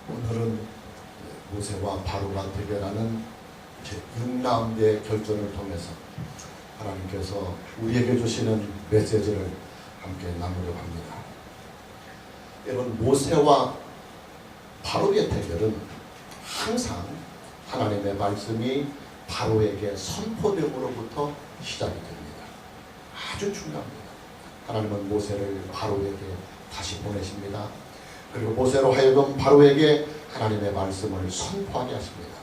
오늘은 모세와 바로가 대결하는 제6라운드의 결전을 통해서 하나님께서 우리에게 주시는 메시지를 함께 나누려고 합니다. 여러분, 모세와 바로의 대결은 항상 하나님의 말씀이 바로에게 선포됨으로부터 시작이 됩니다. 아주 중요합니다. 하나님은 모세를 바로에게 다시 보내십니다. 그리고 모세로 하여금 바로에게 하나님의 말씀을 선포하게 하십니다.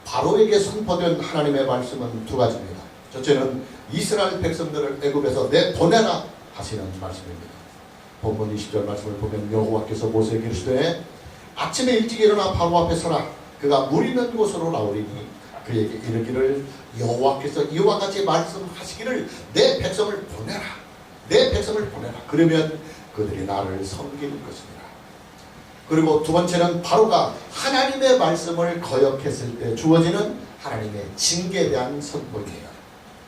바로에게 선포된 하나님의 말씀은 두 가지입니다. 첫째는 이스라엘 백성들을 애굽에서 내보내라 하시는 말씀입니다. 본문 20절 말씀을 보면 여호와께서 모세에게 이르시되 아침에 일찍 일어나 바로 앞에 서라. 그가 물 있는 곳으로 나오리니 그에게 이르기를 여호와께서 이와 같이 말씀하시기를 내 백성을 보내라. 내 백성을 보내라. 그러면 그들이 나를 섬기는 것입니다. 그리고 두 번째는 바로가 하나님의 말씀을 거역했을 때 주어지는 하나님의 징계에 대한 선포입니다.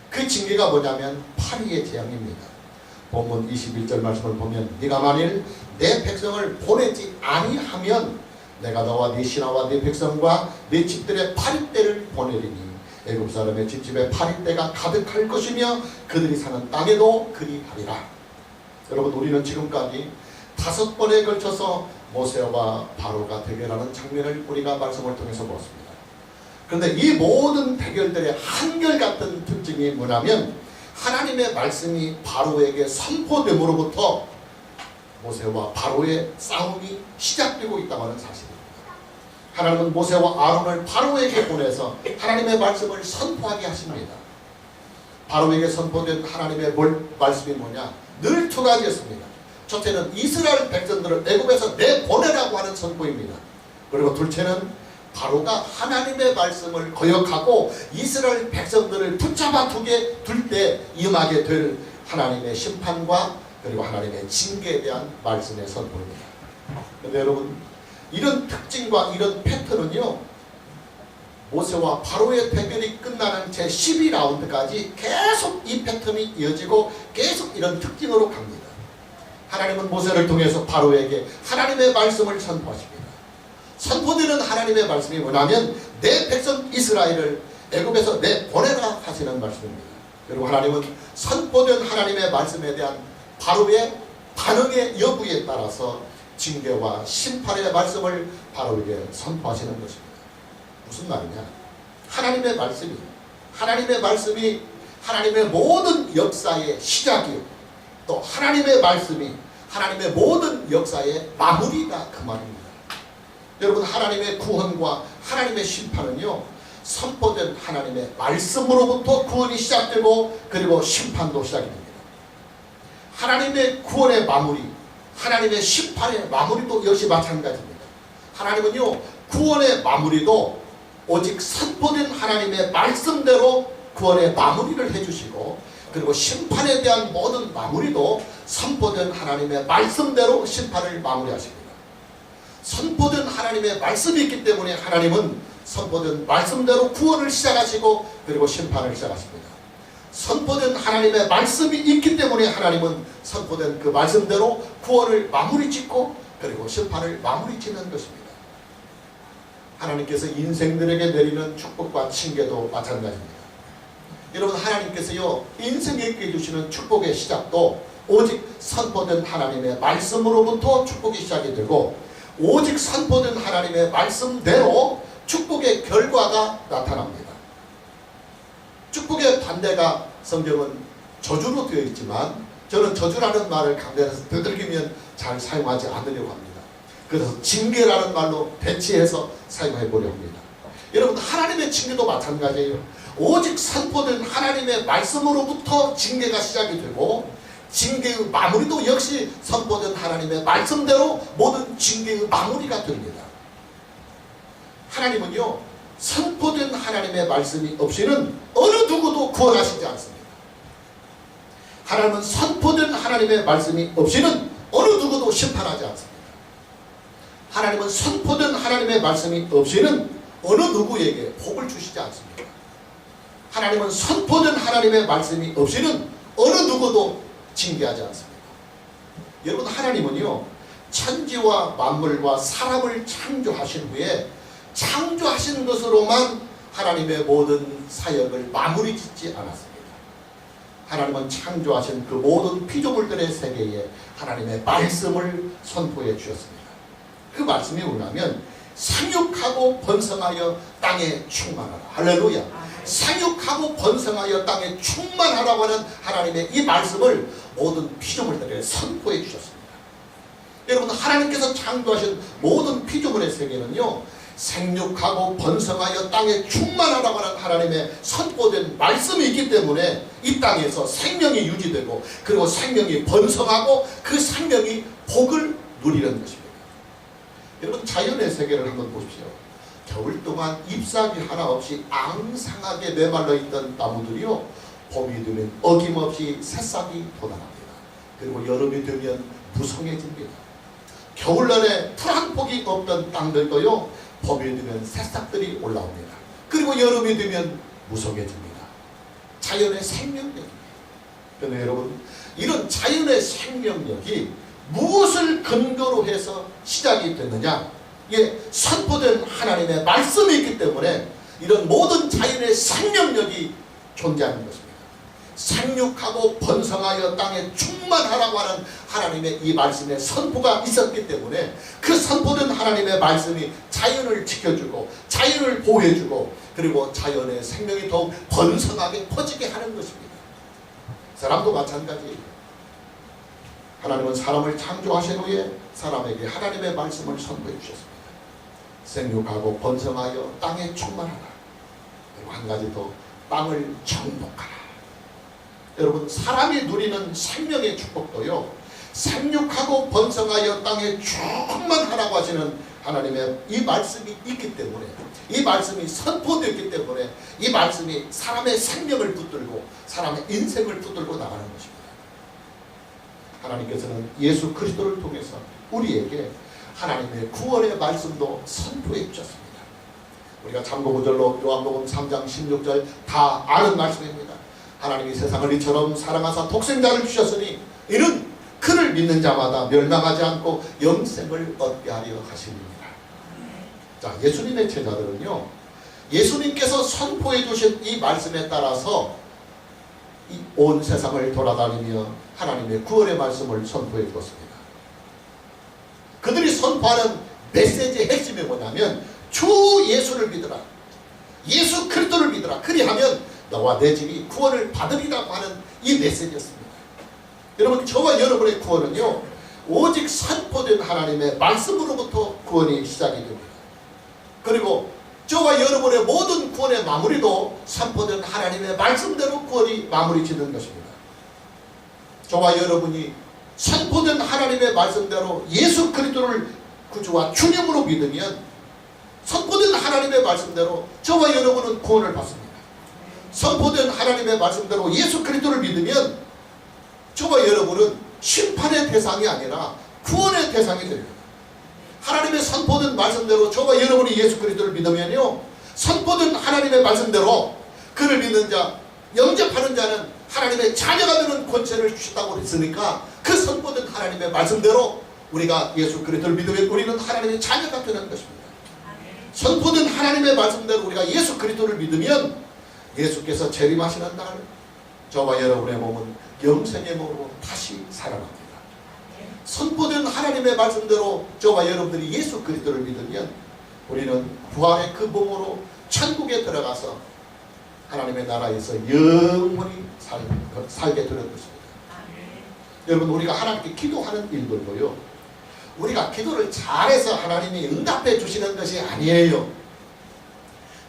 그 징계가 뭐냐면 파리의 재앙입니다. 본문 21절 말씀을 보면 네가 만일 내 백성을 보내지 아니하면 내가 너와 네 신하와 네 백성과 네 집들의 파리떼를 보내리니 애굽 사람의 집집에 파리떼가 가득할 것이며 그들이 사는 땅에도 그리하리라. 여러분, 우리는 지금까지 5번에 걸쳐서 모세와 바로가 대결하는 장면을 우리가 말씀을 통해서 보았습니다. 그런데 이 모든 대결들의 한결같은 특징이 뭐냐면 하나님의 말씀이 바로에게 선포됨으로부터 모세와 바로의 싸움이 시작되고 있다고 하는 사실입니다. 하나님은 모세와 아론을 바로에게 보내서 하나님의 말씀을 선포하게 하십니다. 바로에게 선포된 하나님의 말씀이 뭐냐? 늘 두 가지였습니다. 첫째는 이스라엘 백성들을 애굽에서 내보내라고 하는 선포입니다. 그리고 둘째는 바로가 하나님의 말씀을 거역하고 이스라엘 백성들을 붙잡아 둘 때 임하게 될 하나님의 심판과 그리고 하나님의 징계에 대한 말씀의 선포입니다. 그런데 여러분, 이런 특징과 이런 패턴은요, 모세와 바로의 대결이 끝나는 제12라운드까지 계속 이 패턴이 이어지고 계속 이런 특징으로 갑니다. 하나님은 모세를 통해서 바로에게 하나님의 말씀을 선포하십니다. 선포되는 하나님의 말씀이 뭐냐면 내 백성 이스라엘을 애굽에서 내보내라 하시는 말씀입니다. 그리고 하나님은 선포된 하나님의 말씀에 대한 바로의 반응의 여부에 따라서 징계와 심판의 말씀을 바로에게 선포하시는 것입니다. 무슨 말이냐? 하나님의 말씀이 하나님의 모든 역사의 시작이요, 또 하나님의 말씀이 하나님의 모든 역사의 마무리가 그 말입니다. 여러분, 하나님의 구원과 하나님의 심판은요, 선포된 하나님의 말씀으로부터 구원이 시작되고 그리고 심판도 시작이 됩니다. 하나님의 구원의 마무리, 하나님의 심판의 마무리도 역시 마찬가지입니다. 하나님은요, 구원의 마무리도 오직 선포된 하나님의 말씀대로 구원의 마무리를 해주시고, 그리고 심판에 대한 모든 마무리도 선포된 하나님의 말씀대로 심판을 마무리하십니다. 선포된 하나님의 말씀이 있기 때문에 하나님은 선포된 말씀대로 구원을 시작하시고 그리고 심판을 시작하십니다. 선포된 하나님의 말씀이 있기 때문에 하나님은 선포된 그 말씀대로 구원을 마무리 짓고 그리고 심판을 마무리 짓는 것입니다. 하나님께서 인생들에게 내리는 축복과 징계도 마찬가지입니다. 여러분, 하나님께서요, 인생에게 주시는 축복의 시작도 오직 선포된 하나님의 말씀으로부터 축복이 시작이 되고 오직 선포된 하나님의 말씀대로 축복의 결과가 나타납니다. 축복의 반대가 성경은 저주로 되어 있지만 저는 저주라는 말을 강단에서 되들기면 잘 사용하지 않으려고 합니다. 그래서 징계라는 말로 대체해서 사용해 보려고 합니다. 여러분, 하나님의 징계도 마찬가지예요. 오직 선포된 하나님의 말씀으로부터 징계가 시작이 되고 징계의 마무리도 역시 선포된 하나님의 말씀대로 모든 징계의 마무리가 됩니다. 하나님은요, 선포된 하나님의 말씀이 없이는 어느 누구도 구원하시지 않습니다. 하나님은 선포된 하나님의 말씀이 없이는 어느 누구도 심판하지 않습니다. 하나님은 선포된 하나님의 말씀이 없이는 어느 누구에게 복을 주시지 않습니다. 하나님은 선포된 하나님의 말씀이 없이는 어느 누구도 징계하지 않습니다. 여러분, 하나님은요, 천지와 만물과 사람을 창조하신 후에 창조하신 것으로만 하나님의 모든 사역을 마무리 짓지 않았습니다. 하나님은 창조하신 그 모든 피조물들의 세계에 하나님의 말씀을 선포해 주셨습니다. 그 말씀이 뭐냐면 생육하고 번성하여 땅에 충만하라. 할렐루야. 생육하고 번성하여 땅에 충만하라고 하는 하나님의 이 말씀을 모든 피조물들에게 선포해 주셨습니다. 여러분, 하나님께서 창조하신 모든 피조물의 세계는요, 생육하고 번성하여 땅에 충만하라고 하는 하나님의 선포된 말씀이 있기 때문에 이 땅에서 생명이 유지되고, 그리고 생명이 번성하고 그 생명이 복을 누리는 것입니다. 여러분, 자연의 세계를 한번 보십시오. 겨울 동안 잎사귀 하나 없이 앙상하게 메말라 있던 나무들이요, 봄이 되면 어김없이 새싹이 돋아납니다. 그리고 여름이 되면 무성해집니다. 겨울날에 풀 한 폭이 없던 땅들도요, 봄이 되면 새싹들이 올라옵니다. 그리고 여름이 되면 무성해집니다. 자연의 생명력입니다. 그런데 여러분, 이런 자연의 생명력이 무엇을 근거로 해서 시작이 됐느냐? 이게 선포된 하나님의 말씀이 있기 때문에 이런 모든 자연의 생명력이 존재하는 것입니다. 생육하고 번성하여 땅에 충만하라고 하는 하나님의 이 말씀의 선포가 있었기 때문에 그 선포된 하나님의 말씀이 자연을 지켜주고 자연을 보호해주고, 그리고 자연의 생명이 더욱 번성하게 퍼지게 하는 것입니다. 사람도 마찬가지예요. 하나님은 사람을 창조하신 후에 사람에게 하나님의 말씀을 선포해 주셨습니다. 생육하고 번성하여 땅에 충만하라. 그리고 한 가지 더, 땅을 정복하라. 여러분, 사람이 누리는 생명의 축복도요, 생육하고 번성하여 땅에 충만하라고 하시는 하나님의 이 말씀이 있기 때문에, 이 말씀이 선포되었기 때문에 이 말씀이 사람의 생명을 붙들고 사람의 인생을 붙들고 나가는 것입니다. 하나님께서는 예수 그리스도를 통해서 우리에게 하나님의 구원의 말씀도 선포해 주셨습니다. 우리가 참고구절로 요한복음 3장 16절 다 아는 말씀입니다. 하나님이 세상을 이처럼 사랑하사 독생자를 주셨으니 이는 그를 믿는 자마다 멸망하지 않고 영생을 얻게 하려 하심이니라. 자, 예수님의 제자들은요, 예수님께서 선포해 주신 이 말씀에 따라서 이 온 세상을 돌아다니며 하나님의 구원의 말씀을 선포해 주었습니다. 그들이 선포하는 메시지의 핵심이 뭐냐면 주 예수를 믿으라, 예수 그리스도를 믿으라, 그리하면 너와 내 집이 구원을 받으리라고 하는 이 메시지였습니다. 여러분, 저와 여러분의 구원은요, 오직 선포된 하나님의 말씀으로부터 구원이 시작이 됩니다. 그리고 저와 여러분의 모든 구원의 마무리도 선포된 하나님의 말씀대로 구원이 마무리 짓는 것입니다. 저와 여러분이 선포된 하나님의 말씀대로 예수 그리스도를 구주와 주님으로 믿으면 선포된 하나님의 말씀대로 저와 여러분은 구원을 받습니다. 선포된 하나님의 말씀대로 예수 그리스도를 믿으면 저와 여러분은 심판의 대상이 아니라 구원의 대상이 됩니다. 하나님의 선포된 말씀대로 저와 여러분이 예수 그리스도를 믿으면요, 선포된 하나님의 말씀대로 그를 믿는 자, 영접하는 자는 하나님의 자녀가 되는 권세를 주셨다고 했으니까 그 선포된 하나님의 말씀대로 우리가 예수 그리스도를 믿으면 우리는 하나님의 자녀가 되는 것입니다. 선포된 하나님의 말씀대로 우리가 예수 그리스도를 믿으면 예수께서 재림하시는 날 저와 여러분의 몸은 영생의 몸으로 다시 살아납니다. 선포된 하나님의 말씀대로 저와 여러분들이 예수 그리스도를 믿으면 우리는 부활의 그 몸으로 천국에 들어가서 하나님의 나라에서 영원히 살게 되는 것입니다. 여러분, 우리가 하나님께 기도하는 일들도요, 우리가 기도를 잘해서 하나님이 응답해 주시는 것이 아니에요.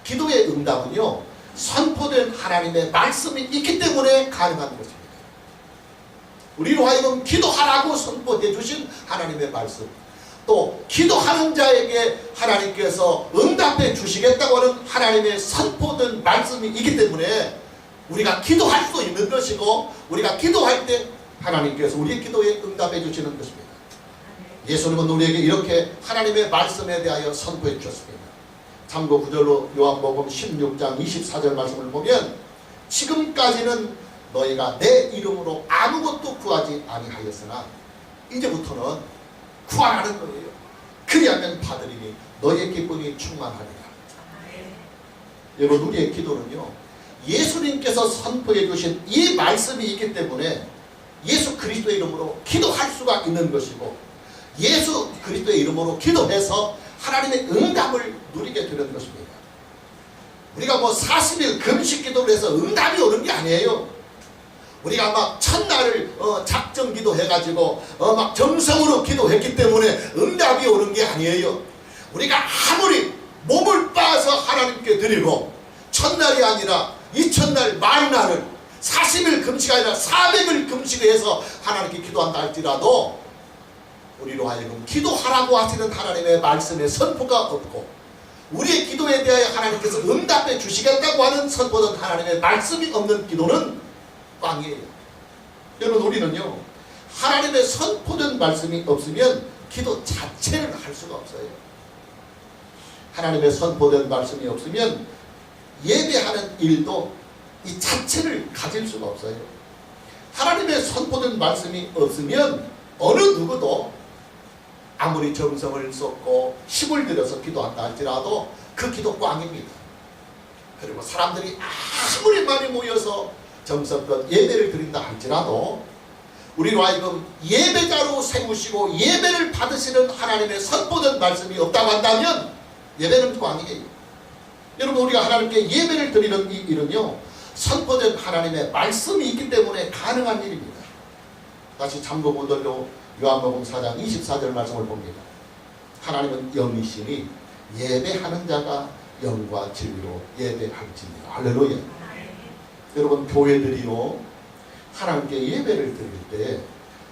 기도의 응답은요, 선포된 하나님의 말씀이 있기 때문에 가능한 것입니다. 우리로 하여금 기도하라고 선포해 주신 하나님의 말씀, 또 기도하는 자에게 하나님께서 응답해 주시겠다고 하는 하나님의 선포된 말씀이 있기 때문에 우리가 기도할 수 있는 것이고, 우리가 기도할 때 하나님께서 우리의 기도에 응답해 주시는 것입니다. 예수님은 우리에게 이렇게 하나님의 말씀에 대하여 선포해 주셨습니다. 참고 구절로 요한복음 16장 24절 말씀을 보면 지금까지는 너희가 내 이름으로 아무것도 구하지 아니하였으나 이제부터는 구하라는 거예요. 그리하면 받으리니 너의 기쁨이 충만하리라. 여러분, 우리의 기도는요, 예수님께서 선포해 주신 이 말씀이 있기 때문에 예수 그리스도의 이름으로 기도할 수가 있는 것이고, 예수 그리스도의 이름으로 기도해서 하나님의 응답을 누리게 되는 것입니다. 우리가 뭐 40일 금식 기도를 해서 응답이 오는 게 아니에요. 우리가 막 첫날을 작정 기도해가지고 막 정성으로 기도했기 때문에 응답이 오는 게 아니에요. 우리가 아무리 몸을 빻아서 하나님께 드리고 첫날이 아니라 이튿날 만날을 40일 금식 아니라 400일 금식을 해서 하나님께 기도한다 할지라도 우리로 하여금 기도하라고 하시는 하나님의 말씀에 선포가 없고, 우리의 기도에 대하여 하나님께서 응답해 주시겠다고 하는 선포된 하나님의 말씀이 없는 기도는 꽝이에요. 여러분, 우리는요, 하나님의 선포된 말씀이 없으면 기도 자체를 할 수가 없어요. 하나님의 선포된 말씀이 없으면 예배하는 일도 이 자체를 가질 수가 없어요. 하나님의 선포된 말씀이 없으면 어느 누구도 아무리 정성을 쏟고 힘을 들여서 기도한다 할지라도 그 기도 꽝입니다. 그리고 사람들이 아무리 많이 모여서 정성껏 예배를 드린다 할지라도 우리로 하여금 예배자로 세우시고 예배를 받으시는 하나님의 선포된 말씀이 없다고 한다면 예배는 꽝이에요. 여러분, 우리가 하나님께 예배를 드리는 이 일은요, 선포된 하나님의 말씀이 있기 때문에 가능한 일입니다. 다시 잠언 5절로 요한복음 4장 24절 말씀을 봅니다. 하나님은 영이시니 예배하는 자가 영과 진리로 예배할지니라. 할렐루야. 여러분, 교회들이요, 하나님께 예배를 드릴 때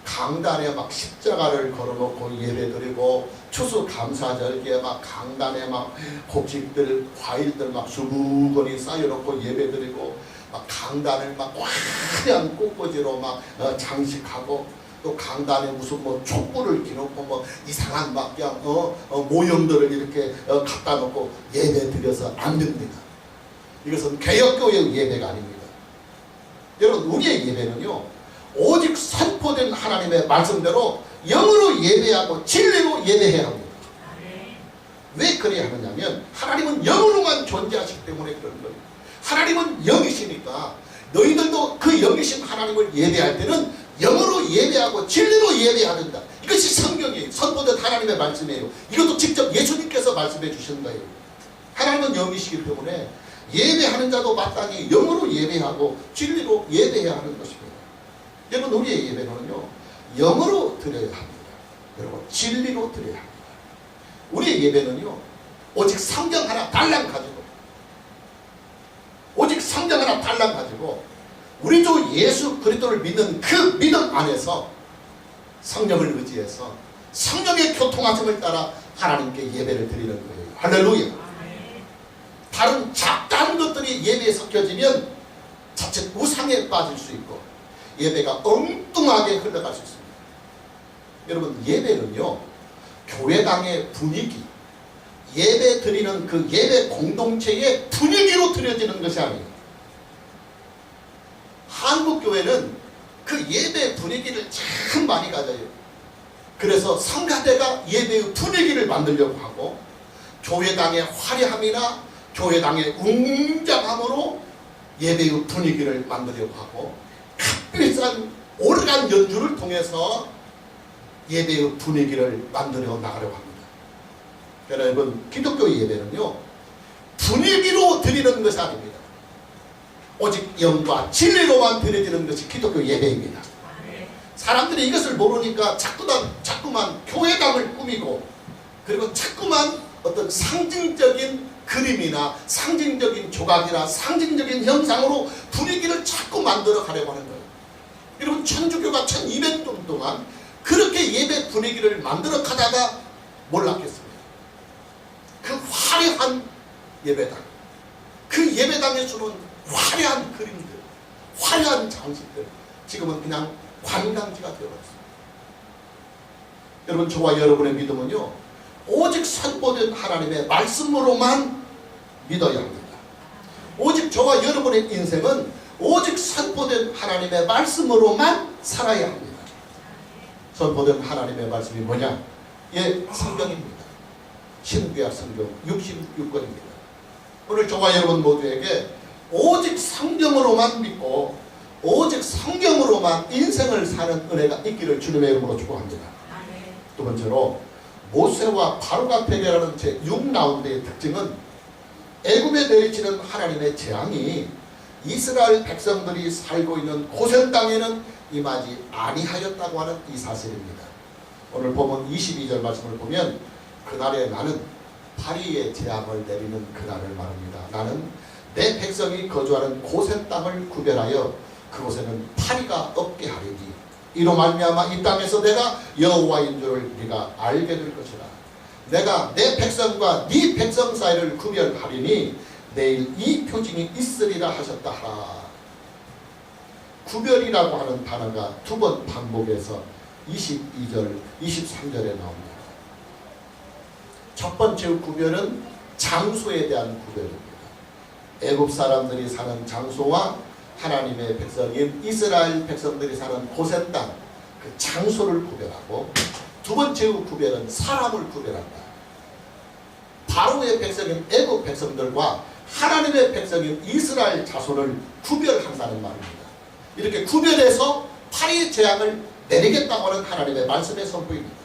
강단에 막 십자가를 걸어놓고 예배드리고, 추수감사절기에 막 강단에 막 곡식들, 과일들 막 수북거리 쌓여놓고 예배드리고, 막 강단을 막 화려한 꽃꽂이로 막 장식하고, 또 강단에 무슨 뭐 촛불을 켜놓고 뭐 이상한 막 그냥 모형들을 이렇게 갖다 놓고 예배 드려서 안 됩니다. 이것은 개혁교회의 예배가 아닙니다. 여러분, 우리의 예배는요, 오직 선포된 하나님의 말씀대로 영으로 예배하고 진리로 예배해야 합니다. 왜 그래야 하느냐면 하나님은 영으로만 존재하시기 때문에 그런 거예요. 하나님은 영이시니까 너희들도 그 영이신 하나님을 예배할 때는 영으로 예배하고 진리로 예배해야 된다. 이것이 성경이에요. 선포된 하나님의 말씀이에요. 이것도 직접 예수님께서 말씀해 주신 거예요. 하나님은 영이시기 때문에 예배하는 자도 마땅히 영으로 예배하고 진리로 예배해야 하는 것입니다. 여러분, 우리의 예배는요, 영으로 드려야 합니다. 그리고 진리로 드려야 합니다. 우리의 예배는요, 오직 성경 하나 달랑 가지고, 오직 성경 하나 달랑 가지고 우리 주 예수 그리스도를 믿는 그 믿음 안에서 성령을 의지해서 성령의 교통하심을 따라 하나님께 예배를 드리는 거예요. 할렐루야. 다른 작다한 것들이 예배에 섞여지면 자칫 우상에 빠질 수 있고 예배가 엉뚱하게 흘러갈 수 있습니다. 여러분, 예배는요, 교회당의 분위기, 예배 드리는 그 예배 공동체의 분위기로 드려지는 것이 아니에요. 한국교회는 그 예배 분위기를 참 많이 가져요. 그래서 성가대가 예배의 분위기를 만들려고 하고, 교회당의 화려함이나 교회당의 웅장함으로 예배의 분위기를 만들려고 하고, 값비싼 오르간 연주를 통해서 예배의 분위기를 만들어 나가려고 합니다. 여러분, 기독교 예배는요, 분위기로 드리는 것이 아닙니다. 오직 영과 진리로만 드려지는 것이 기독교 예배입니다. 사람들이 이것을 모르니까 자꾸만 교회당을 꾸미고, 그리고 자꾸만 어떤 상징적인 그림이나 상징적인 조각이나 상징적인 형상으로 분위기를 자꾸 만들어 가려고 하는 거예요. 여러분, 천주교가 1200년 동안 그렇게 예배 분위기를 만들어 가다가 몰랐겠습니다. 그 화려한 예배당, 그 예배당에 주는 화려한 그림들, 화려한 장식들, 지금은 그냥 관광지가 되어버렸습니다. 여러분, 저와 여러분의 믿음은요, 오직 선포된 하나님의 말씀으로만 믿어야 합니다. 오직 저와 여러분의 인생은 오직 선포된 하나님의 말씀으로만 살아야 합니다. 선포된 하나님의 말씀이 뭐냐? 성경입니다. 신구약 성경 66권입니다. 오늘 저와 여러분 모두에게 오직 성경으로만 믿고 오직 성경으로만 인생을 사는 은혜가 있기를 주님의 이름으로 축복합니다. 두 번째로 모세와 바로가 대결하는 제6라운드의 특징은 애굽에 내리치는 하나님의 재앙이 이스라엘 백성들이 살고 있는 고센 땅에는 임하지 아니하였다고 하는 이 사실입니다. 오늘 본문 22절 말씀을 보면 그날에 나는 파리의 재앙을 내리는 그날을 말합니다. 나는 내 백성이 거주하는 고센 땅을 구별하여 그곳에는 파리가 없게 하리니 이로 말미암아 이 땅에서 내가 여호와인 줄을 네가 알게 될 것이라. 내가 내 백성과 네 백성 사이를 구별하리니 내일 이 표징이 있으리라 하셨다 하라. 구별이라고 하는 단어가 두 번 반복해서 22절, 23절에 나옵니다. 첫 번째 구별은 장소에 대한 구별입니다. 애굽 사람들이 사는 장소와 하나님의 백성인 이스라엘 백성들이 사는 고센 땅, 그 장소를 구별하고, 두 번째 구별은 사람을 구별한다. 바로의 백성인 애굽 백성들과 하나님의 백성인 이스라엘 자손을 구별한다는 말입니다. 이렇게 구별해서 파리의 재앙을 내리겠다고 하는 하나님의 말씀의 선포입니다.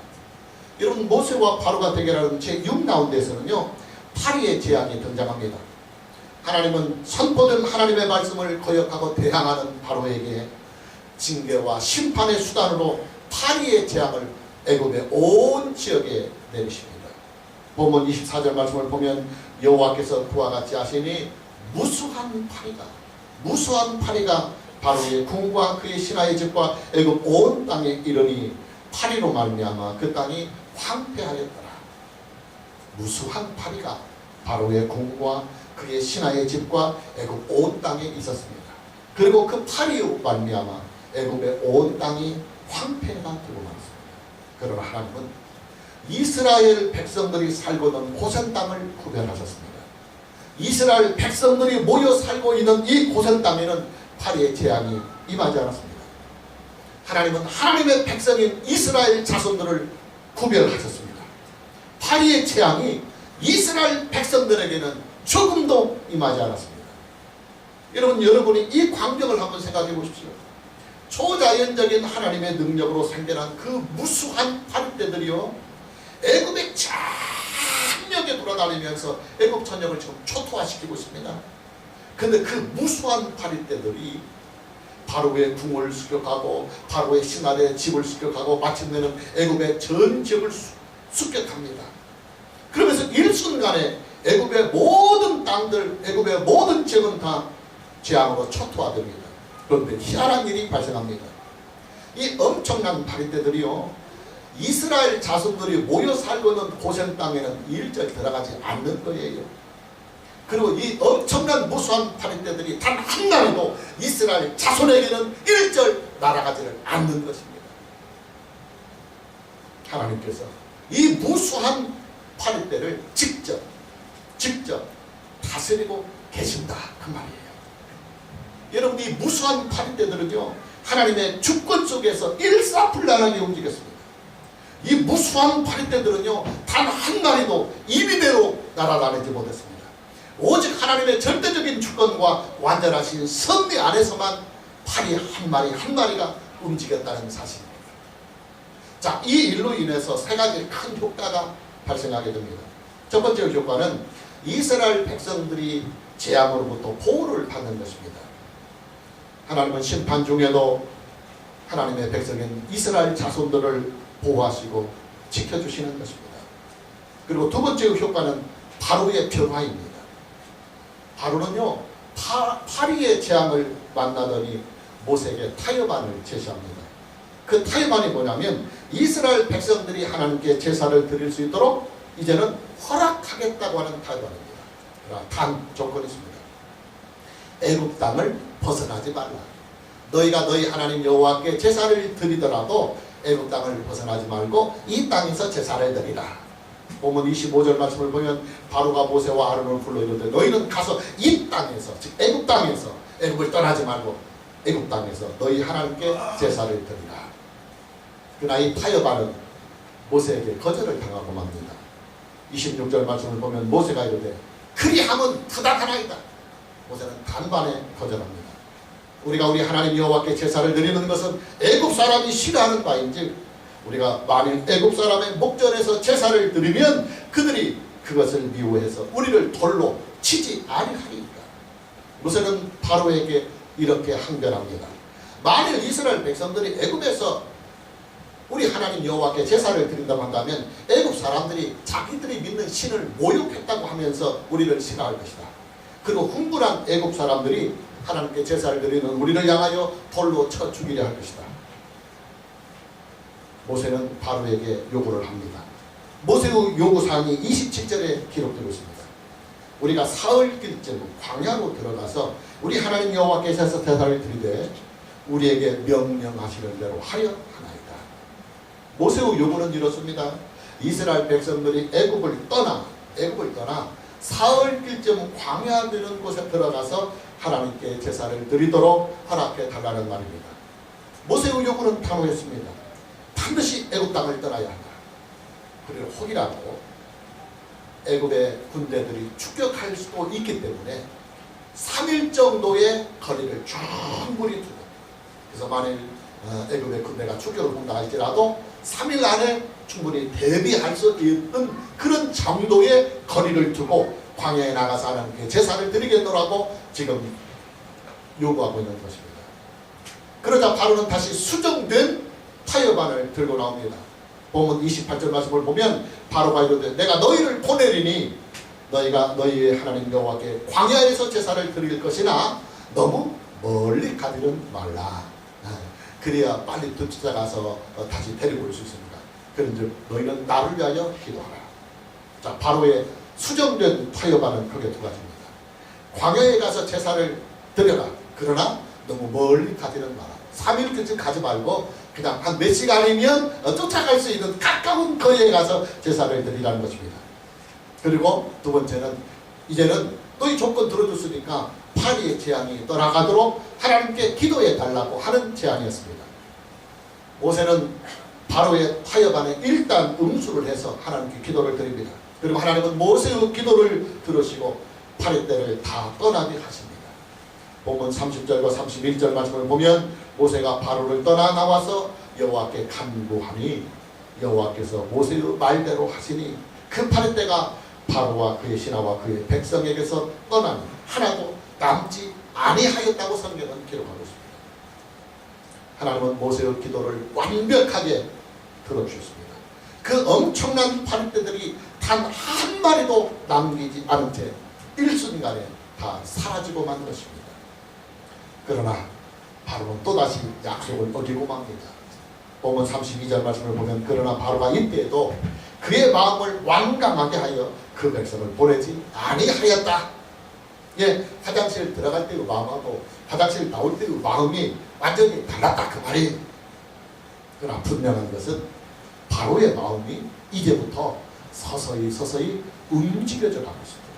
여러분, 모세와 바로가 대결하는 제6라운드에서는요 파리의 재앙이 등장합니다. 하나님은 선포된 하나님의 말씀을 거역하고 대항하는 바로에게 징계와 심판의 수단으로 파리의 재앙을 애굽의 온 지역에 내리십니다. 본문 24절 말씀을 보면 여호와께서 그와 같이 하시니 무수한 파리가 바로의 궁과 그의 신하의 집과 애굽 온 땅에 이르니 파리로 말미암아 그 땅이 황폐하였더라. 무수한 파리가 바로의 궁과 그의 신하의 집과 애굽 온 땅에 있었습니다. 그리고 그 파리로 말미암아 애굽의 온 땅이 황폐가 되고 말았습니다. 그러나 하나님은 이스라엘 백성들이 살고 있는 고센 땅을 구별하셨습니다. 이스라엘 백성들이 모여 살고 있는 이 고센 땅에는 파리의 재앙이 임하지 않았습니다. 하나님은 하나님의 백성인 이스라엘 자손들을 구별하셨습니다. 파리의 재앙이 이스라엘 백성들에게는 조금도 임하지 않았습니다. 여러분이 이 광경을 한번 생각해 보십시오. 초자연적인 하나님의 능력으로 생겨난 그 무수한 파리떼들이요 애굽의 장력에 돌아다니면서 애굽 전역을 지금 초토화시키고 있습니다. 근데 그 무수한 파리떼들이 바로의 궁을 습격하고 바로의 신하의 집을 습격하고 마침내는 애굽의 전 지역을 습격합니다. 그러면서 일순간에 애굽의 모든 땅들, 애굽의 모든 지역은 다 재앙으로 초토화됩니다. 그런데 희한한 일이 발생합니다. 이 엄청난 파리떼들이요 이스라엘 자손들이 모여 살고 있는 고센 땅에는 일절 들어가지 않는 거예요. 그리고 이 엄청난 무수한 파리떼들이 단 한 마리도 이스라엘 자손에게는 일절 날아가지를 않는 것입니다. 하나님께서 이 무수한 파리떼를 직접 다스리고 계신다 그 말이에요. 여러분, 이 무수한 파리떼들은요 하나님의 주권 속에서 일사불란하게 움직였습니다. 이 무수한 파리떼들은요 단 한 마리도 이미대로 날아다니지 못했습니다. 오직 하나님의 절대적인 주권과 완전하신 섭리 안에서만 파리 한 마리가 움직였다는 사실입니다. 자, 이 일로 인해서 세 가지 큰 효과가 발생하게 됩니다. 첫 번째 효과는 이스라엘 백성들이 재앙으로부터 보호를 받는 것입니다. 하나님은 심판 중에도 하나님의 백성인 이스라엘 자손들을 보호하시고 지켜주시는 것입니다. 그리고 두 번째 효과는 바로의 변화입니다. 바로는요 파리의 재앙을 만나더니 모세에게 타협안을 제시합니다. 그 타협안이 뭐냐면 이스라엘 백성들이 하나님께 제사를 드릴 수 있도록 이제는 허락하겠다고 하는 타협안입니다. 그러나 단 조건이 있습니다. 애굽 땅을 벗어나지 말라. 너희가 너희 하나님 여호와께 제사를 드리더라도 애굽 땅을 벗어나지 말고 이 땅에서 제사를 드리라. 본문 25절 말씀을 보면 바로가 모세와 아론을 불러 이르되 너희는 가서 이 땅에서 즉 애굽 땅에서 애굽을 떠나지 말고 애굽 땅에서 너희 하나님께 제사를 드리라. 그러나 이 타협안은 모세에게 거절을 당하고 맙니다. 26절 말씀을 보면 모세가 이르되 그리함은 부당하나이다. 모세는 단번에 거절합니다. 우리가 우리 하나님 여호와께 제사를 드리는 것은 애굽 사람이 싫어하는 바인즉 우리가 만일 애굽 사람의 목전에서 제사를 드리면 그들이 그것을 미워해서 우리를 돌로 치지 아니하리이까. 모세는 바로에게 이렇게 항변합니다. 만일 이스라엘 백성들이 애굽에서 우리 하나님 여호와께 제사를 드린다고 한다면 애굽 사람들이 자기들이 믿는 신을 모욕했다고 하면서 우리를 싫어할 것이다. 그리고 흥분한 애굽 사람들이 하나님께 제사를 드리는 우리를 향하여 돌로 쳐 죽이려 할 것이다. 모세는 바로에게 요구를 합니다. 모세의 요구사항이 27절에 기록되고 있습니다. 우리가 사흘길째 광야로 들어가서 우리 하나님 여호와께 제사를 드리되 우리에게 명령하시는 대로 하여 하나이다. 모세의 요구는 이렇습니다. 이스라엘 백성들이 애굽을 떠나 사흘길째 광야 되는 곳에 들어가서 하나님께 제사를 드리도록 허락해 달라는 말입니다. 모세의 요구는 단호했습니다. 반드시 애굽 땅을 떠나야 한다. 그리고 혹이라도 애굽의 군대들이 추격할 수도 있기 때문에 3일 정도의 거리를 충분히 두고, 그래서 만일 애굽의 군대가 추격을 한다 할지라도 3일 안에 충분히 대비할 수 있는 그런 정도의 거리를 두고 광야에 나가서 하나님께 제사를 드리겠노라고 지금 요구하고 있는 것입니다. 그러자 바로는 다시 수정된 타협안을 들고 나옵니다. 본문 28절 말씀을 보면 바로가 이르되 내가 너희를 보내리니 너희가 너희의 하나님 여호와께 광야에서 제사를 드릴 것이나 너무 멀리 가지는 말라. 그래야 빨리 쫓아가서 다시 데리고 올 수 있습니다. 그런즉 너희는 나를 위하여 기도하라. 자, 바로의 수정된 타협안은 크게 두 가지입니다. 광야에 가서 제사를 드려라. 그러나 너무 멀리 가지는 마라. 3일까지 가지 말고 그냥 한 몇 시간이면 쫓아갈 수 있는 가까운 거리에 가서 제사를 드리라는 것입니다. 그리고 두 번째는 이제는 너희 조건 들어줬으니까 파리의 재앙이 떠나가도록 하나님께 기도해 달라고 하는 제안이었습니다. 모세는 바로의 타협안에 일단 응수를 해서 하나님께 기도를 드립니다. 그리고 하나님은 모세의 기도를 들으시고 파리떼를 다 떠나게 하십니다. 본문 30절과 31절 말씀을 보면 모세가 바로를 떠나 나와서 여호와께 간구하니 여호와께서 모세의 말대로 하시니 그 파리떼가 바로와 그의 신하와 그의 백성에게서 떠나니 하나도 남지 아니하였다고 성경은 기록하고 있습니다. 하나님은 모세의 기도를 완벽하게 들어주셨습니다. 그 엄청난 파리떼들이 단 한 마리도 남기지 않은 채 일순간에 다 사라지고 만 것입니다. 그러나 바로는 또다시 약속을 어기고 맙니다. 본문 32절 말씀을 보면 그러나 바로가 이때에도 그의 마음을 완강하게 하여 그 백성을 보내지 아니하였다. 예, 화장실 들어갈 때의 마음하고 화장실 나올 때의 마음이 완전히 달랐다 그 말이에요. 그러나 분명한 것은 바로의 마음이 이제부터 서서히 움직여져 가고 있습니다.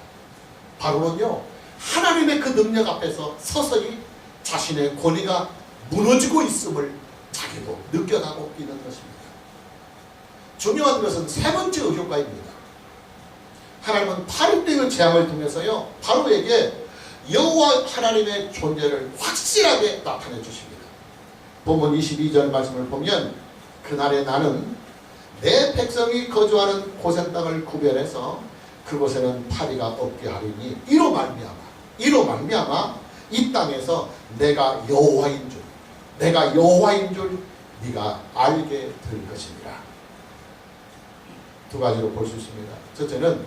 바로는요, 하나님의 그 능력 앞에서 서서히 자신의 권위가 무너지고 있음을 자기도 느껴가고 있는 것입니다. 중요한 것은 세 번째의 효과입니다. 하나님은 파리떼의 재앙을 통해서요, 바로에게 여호와 하나님의 존재를 확실하게 나타내 주십니다. 본문 22절 말씀을 보면 그날에 나는 내 백성이 거주하는 고센 땅을 구별해서 그곳에는 파리가 없게 하리니 이로 말미암아 이 땅에서 내가 여호와인 줄 네가 알게 될 것입니다. 두 가지로 볼 수 있습니다. 첫째는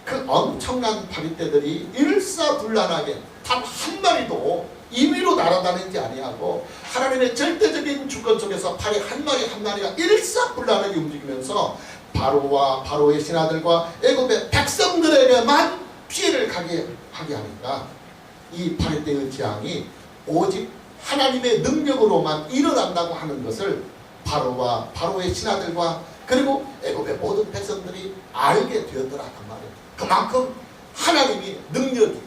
그 엄청난 파리떼들이 일사불란하게 단 한 마리도 임의로 날아다니지 아니하고 하나님의 절대적인 주권 속에서 파리 한 마리가 일사불란하게 움직이면서 바로와 바로의 신하들과 애굽의 백성들에게만 피해를 가게 하게 하니까 이 파리떼의 재앙이 오직 하나님의 능력으로만 일어난다고 하는 것을 바로와 바로의 신하들과 그리고 애굽의 모든 백성들이 알게 되었더라 그 말이에요. 그만큼 하나님의 능력이,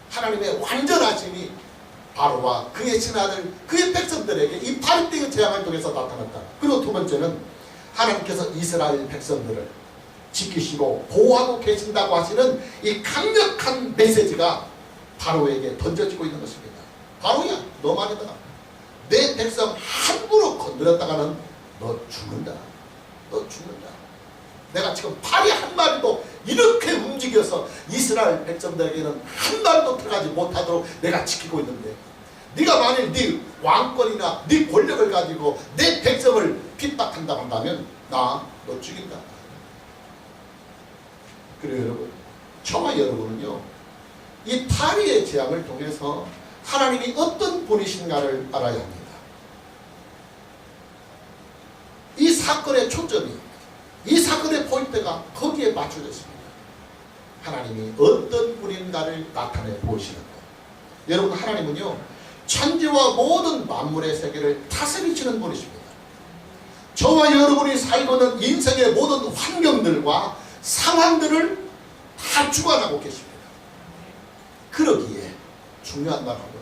하나님의 완전하심이 바로와 그의 신하들, 그의 백성들에게 이 파리떼의 재앙을 통해서 나타났다. 그리고 두 번째는 하나님께서 이스라엘 백성들을 지키시고 보호하고 계신다고 하시는 이 강력한 메시지가 바로에게 던져지고 있는 것입니다. 바로야, 너 말이다. 내 백성 함부로 건드렸다가는 너 죽는다. 너 죽는다. 내가 지금 팔이 한 마리도 이렇게 움직여서 이스라엘 백성들에게는 한 마리도 들어가지 못하도록 내가 지키고 있는데, 네가 만일 네 왕권이나 네 권력을 가지고 내 백성을 핍박한다고 한다면 너 죽인다. 그래요 여러분, 저와 여러분은요 이 파리의 재앙을 통해서 하나님이 어떤 분이신가를 알아야 합니다. 이 사건의 초점이, 이 사건의 포인트가 거기에 맞춰져 있습니다. 하나님이 어떤 분인가를 나타내 보시는 것. 여러분, 하나님은요 천지와 모든 만물의 세계를 다스리시는 분이십니다. 저와 여러분이 살고 있는 인생의 모든 환경들과 상황들을 다 주관하고 계십니다. 그러기에 중요한 말 합니다.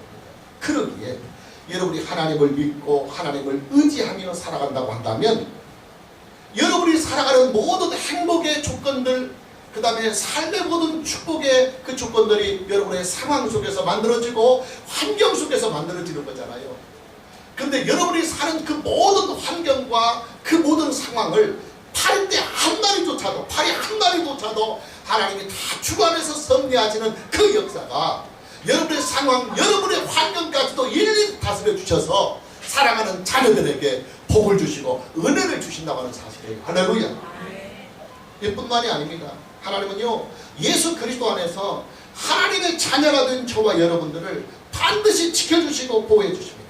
그러기에 여러분이 하나님을 믿고 하나님을 의지하며 살아간다고 한다면 여러분이 살아가는 모든 행복의 조건들, 그 다음에 삶의 모든 축복의 그 조건들이 여러분의 상황 속에서 만들어지고 환경 속에서 만들어지는 거잖아요. 근데 여러분이 사는 그 모든 환경과 그 모든 상황을 팔 때 한 마리조차도 하나님이 다 주관해서 섭리하시는 그 역사가 여러분의 상황, 여러분의 환경까지도 일일이 다스려 주셔서 사랑하는 자녀들에게 복을 주시고 은혜를 주신다고 하는 사실이에요. 할렐루야. 이뿐만이 아닙니다. 하나님은요 예수 그리스도 안에서 하나님의 자녀가 된 저와 여러분들을 반드시 지켜주시고 보호해 주십니다.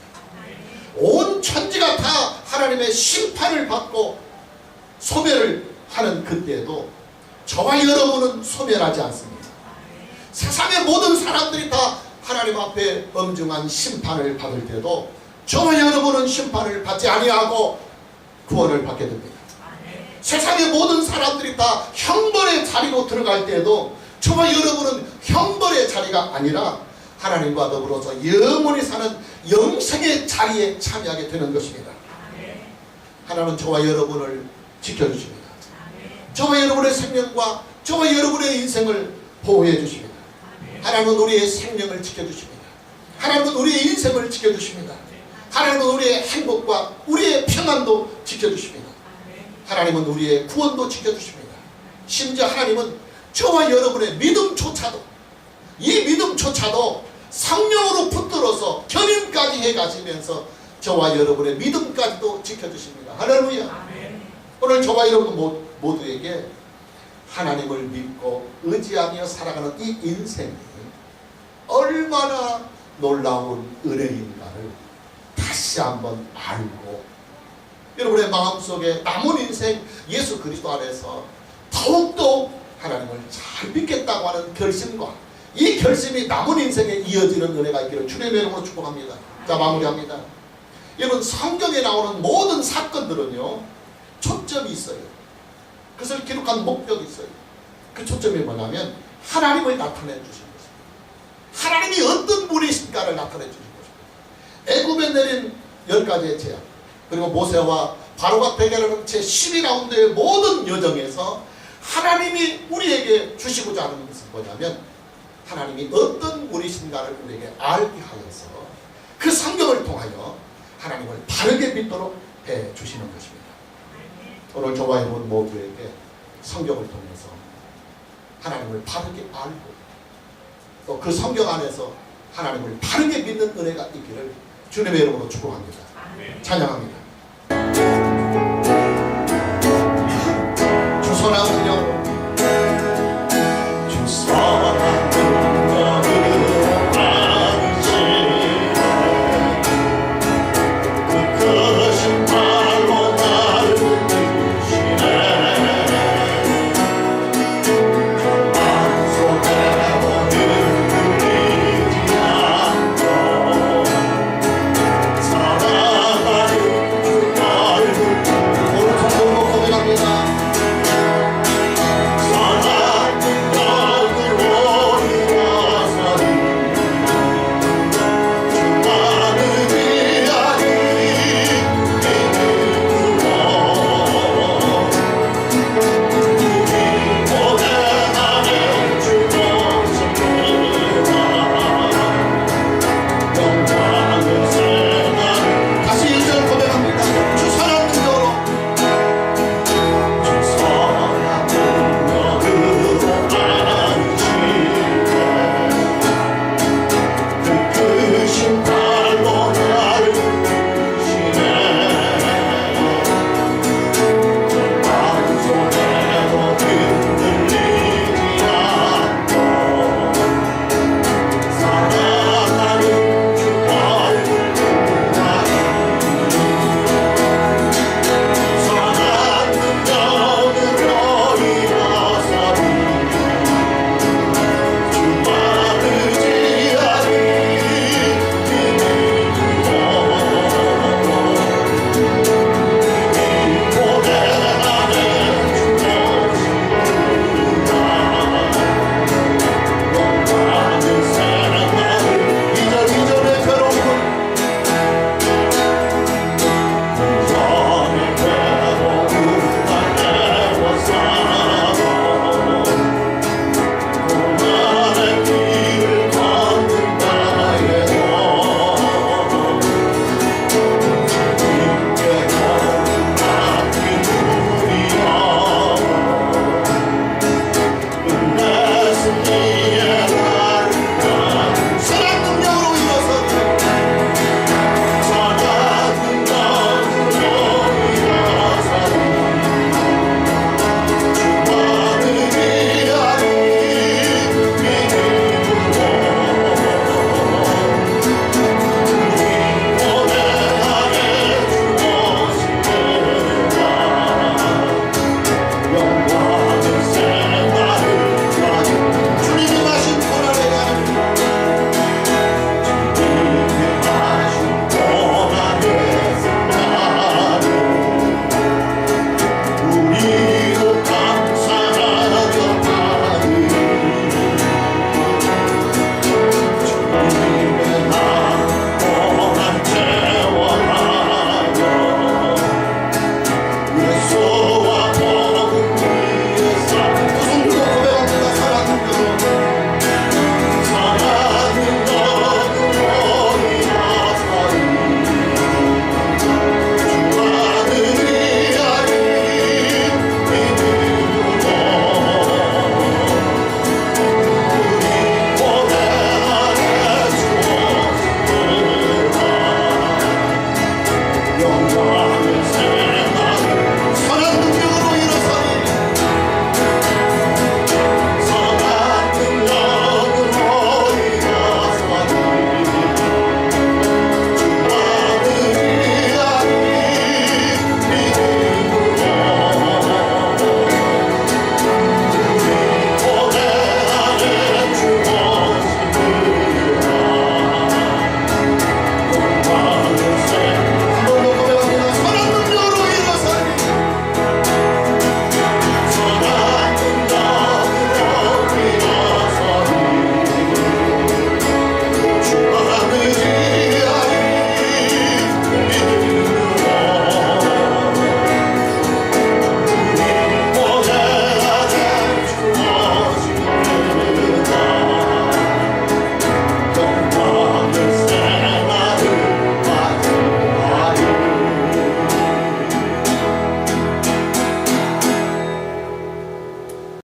온 천지가 다 하나님의 심판을 받고 소멸을 하는 그때에도 저와 여러분은 소멸하지 않습니다. 세상의 모든 사람들이 다 하나님 앞에 엄중한 심판을 받을 때도 저와 여러분은 심판을 받지 아니하고 구원을 받게 됩니다. 세상의 모든 사람들이 다 형벌의 자리로 들어갈 때에도 저와 여러분은 형벌의 자리가 아니라 하나님과 더불어서 영원히 사는 영생의 자리에 참여하게 되는 것입니다. 하나님은 저와 여러분을 지켜주십니다. 저와 여러분의 생명과 저와 여러분의 인생을 보호해 주십니다. 하나님은 우리의 생명을 지켜주십니다. 하나님은 우리의 인생을 지켜주십니다. 하나님은 우리의 행복과 우리의 평안도 지켜주십니다. 하나님은 우리의 구원도 지켜주십니다. 심지어 하나님은 저와 여러분의 믿음조차도, 이 믿음조차도 성령으로 붙들어서 견인까지 해가시면서 저와 여러분의 믿음까지도 지켜주십니다. 할렐루야. 오늘 저와 여러분 모두에게 하나님을 믿고 의지하며 살아가는 이 인생이 얼마나 놀라운 은혜인가를 다시 한번 알고 여러분의 마음속에 남은 인생 예수 그리스도 안에서 더욱더 하나님을 잘 믿겠다고 하는 결심과 이 결심이 남은 인생에 이어지는 은혜가 있기를 주님의 이름으로 축복합니다. 자, 마무리합니다. 여러분, 성경에 나오는 모든 사건들은요 초점이 있어요. 그것을 기록한 목적이 있어요. 그 초점이 뭐냐면 하나님을 나타내 주신 것입니다. 하나님이 어떤 분이신가를 나타내 주신 것입니다. 애굽에 내린 10가지의 재앙, 그리고 모세와 바로가 대결하는 제12라운드의 모든 여정에서 하나님이 우리에게 주시고자 하는 것은 뭐냐면 하나님이 어떤 분이신가를 우리에게 알게 하여서 그 성경을 통하여 하나님을 바르게 믿도록 해주시는 것입니다. 오늘 저와 여러분 모두에게 성경을 통해서 하나님을 바르게 알고 또 그 성경 안에서 하나님을 바르게 믿는 은혜가 있기를 주님의 이름으로 축복합니다. 찬양합니다. 주소나 은영